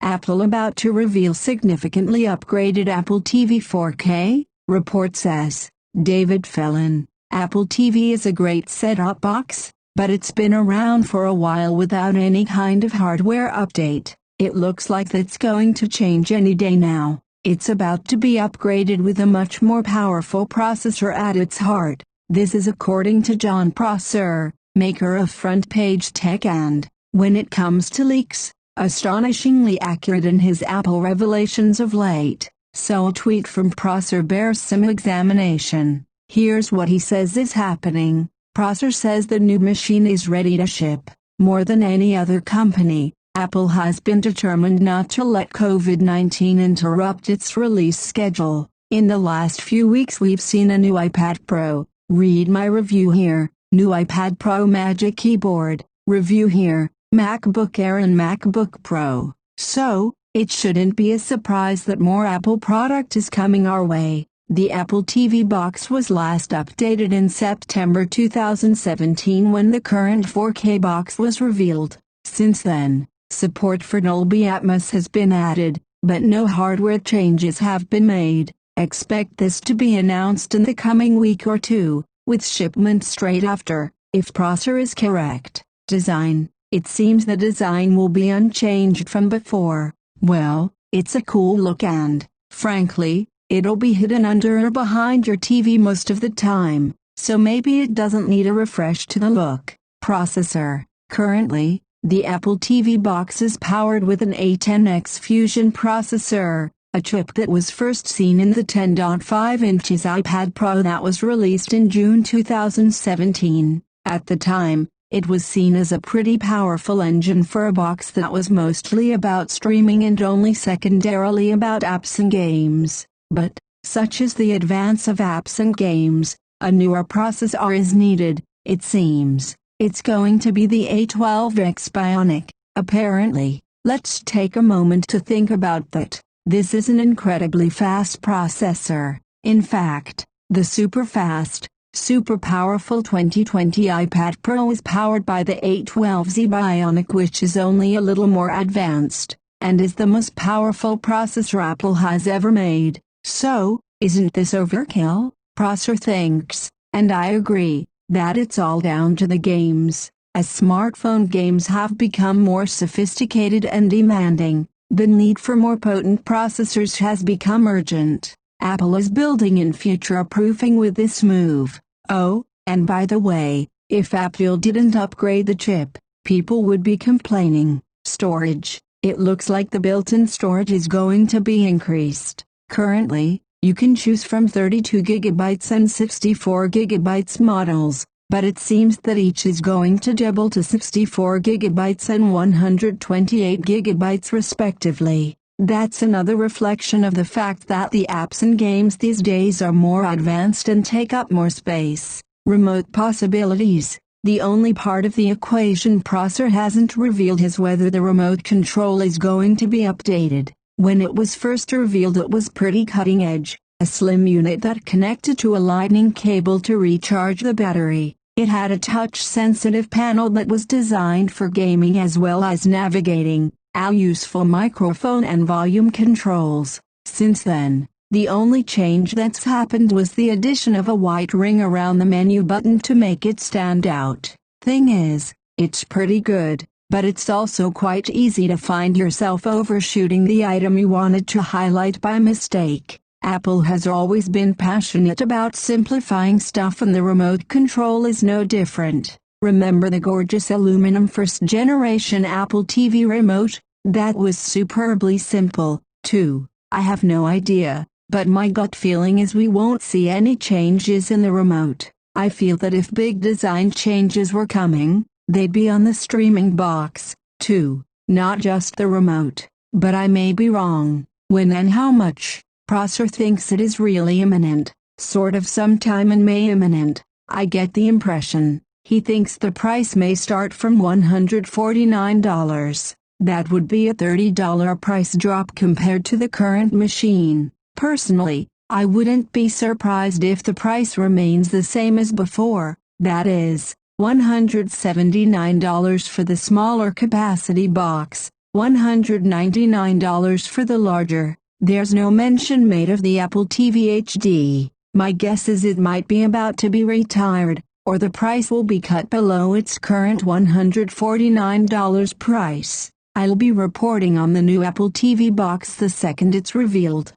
Apple about to reveal significantly upgraded Apple TV 4K, report says. David Phelan. Apple TV is a great set-top box, but it's been around for a while without any kind of hardware update. It looks like that's going to change any day now. It's about to be upgraded with a much more powerful processor at its heart. This is according to Jon Prosser, maker of Front Page Tech and, when it comes to leaks, astonishingly accurate in his Apple revelations of late. So a tweet from Prosser bears some examination. Here's what he says is happening. Prosser says the new machine is ready to ship. More than any other company, Apple has been determined not to let COVID-19 interrupt its release schedule. In the last few weeks we've seen a new iPad Pro. Read my review here. New iPad Pro Magic Keyboard. Review here. MacBook Air and MacBook Pro. So, it shouldn't be a surprise that more Apple product is coming our way. The Apple TV box was last updated in September 2017 when the current 4K box was revealed. Since then, support for Dolby Atmos has been added, but no hardware changes have been made. Expect this to be announced in the coming week or two, with shipment straight after, if Prosser is correct. Design. It seems the design will be unchanged from before. Well, it's a cool look and, frankly, it'll be hidden under or behind your TV most of the time, so maybe it doesn't need a refresh to the look. Processor. Currently, the Apple TV box is powered with an A10X Fusion processor, a chip that was first seen in the 10.5 inches iPad Pro that was released in June 2017. At the time, it was seen as a pretty powerful engine for a box that was mostly about streaming and only secondarily about apps and games. But, such is the advance of apps and games, a newer processor is needed, it seems. It's going to be the A12X Bionic, apparently. Let's take a moment to think about that. This is an incredibly fast processor. In fact, the super fast, super powerful 2020 iPad Pro is powered by the A12Z Bionic, which is only a little more advanced, and is the most powerful processor Apple has ever made. So, isn't this overkill? Prosser thinks, and I agree, that it's all down to the games. As smartphone games have become more sophisticated and demanding, the need for more potent processors has become urgent. Apple is building in future-proofing with this move. Oh, and by the way, if Apple didn't upgrade the chip, people would be complaining. Storage. It looks like the built-in storage is going to be increased. Currently, you can choose from 32 GB and 64 GB models, but it seems that each is going to double to 64 GB and 128 GB respectively. That's another reflection of the fact that the apps and games these days are more advanced and take up more space. Remote possibilities. The only part of the equation Prosser hasn't revealed is whether the remote control is going to be updated. When it was first revealed it was pretty cutting edge, a slim unit that connected to a lightning cable to recharge the battery. It had a touch-sensitive panel that was designed for gaming as well as navigating, a useful microphone and volume controls. Since then, the only change that's happened was the addition of a white ring around the menu button to make it stand out. Thing is, it's pretty good, but it's also quite easy to find yourself overshooting the item you wanted to highlight by mistake. Apple has always been passionate about simplifying stuff and the remote control is no different. Remember the gorgeous aluminum first-generation Apple TV remote? That was superbly simple, too. I have no idea, but my gut feeling is we won't see any changes in the remote. I feel that if big design changes were coming, they'd be on the streaming box, too, not just the remote. But I may be wrong. When and how much? Prosser thinks it is really imminent, sort of sometime in May imminent. I get the impression he thinks the price may start from $149. That would be a $30 price drop compared to the current machine. Personally, I wouldn't be surprised if the price remains the same as before, that is, $179 for the smaller capacity box, $199 for the larger. There's no mention made of the Apple TV HD. My guess is it might be about to be retired, or the price will be cut below its current $149 price. I'll be reporting on the new Apple TV box the second it's revealed.